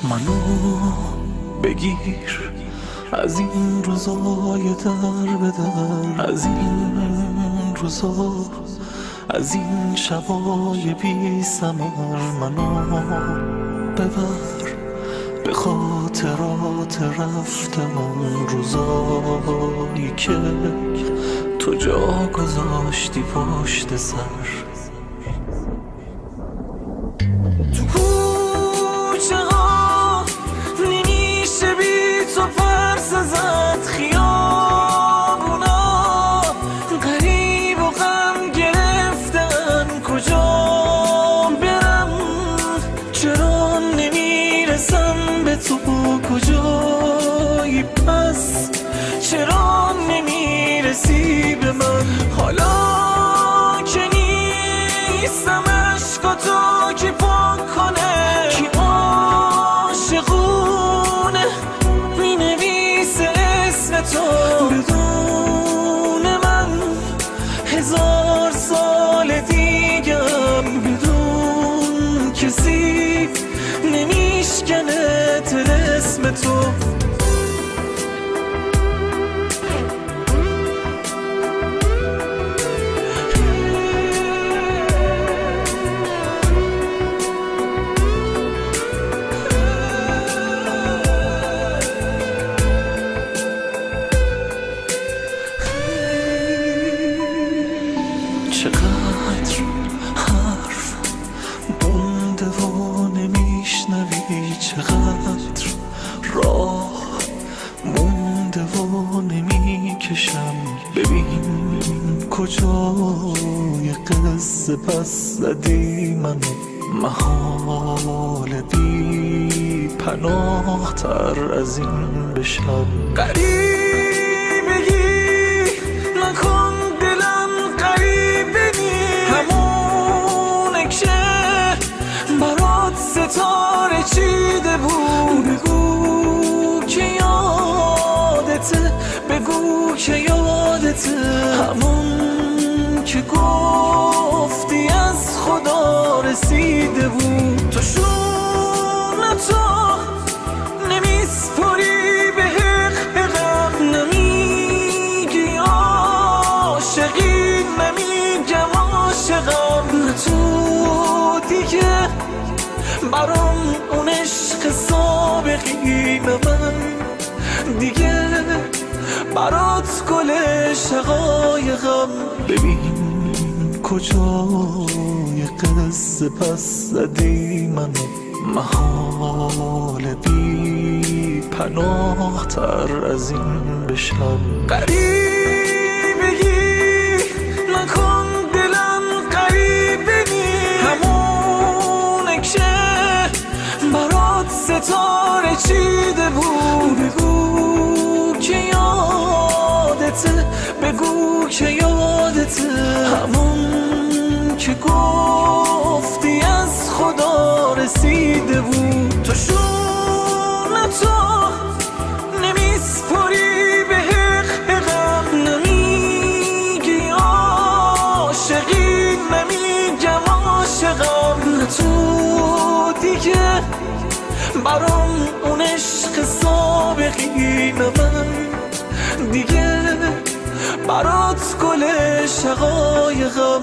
منو بگیر از این روزای در به در، از این روزا، از این شبای بی ثمر. منو ببر به خاطرات رفتمون، روزایی که تو جا گذاشتی پشت سر. تو کوچه ها نمیشه بی تو پرس زد، خیابونا غریب و غم گرفتن. کجا برم چرا نمیرسم به تو؟ کجایی پس چرا نمیرسی به من؟ حالا که نیستم عشقاتو کی پاک کنه؟ کی عاشقونه مینویسه اسم تو بدون من؟ 1000 سال دیگم بدون کسی نمیشکنه طلسم تو. چقدر حرف مونده و نمیشنوی، چقدر راه مونده و نمیکشم. ببین کجای قصه پس زدی منو، محال بی پناه تر از این بشم. غریبگی نکن دلم غریبه نی، همونه که برات ستاره چیده بود. بگو که یادته، بگو که یادته، همون که گفتی از خدا رسیده بود. تو شونه تو نمیسپری به حقم، نمیگی عاشقی، نمیگم عاشقم. تو دیگه برام اون عشق سابقی، نه من دیگه برات گل شقایقم. ببین کجای قصه پس زدی منو، محال بی پناه تر از این بشم. غریبگی نکن دلم غریبه نی، همونه که برات ستاره چیده بود. بگو که یادته، بگو که یادته، همون که گفتی از خدا رسیده بود. تو شونه تو نمیسپری به حقم، نمیگی عاشقی، نمیگم عاشقم. تو دیگه برام اون عشق سابقی، نه من دیگه برات گل شقایقم.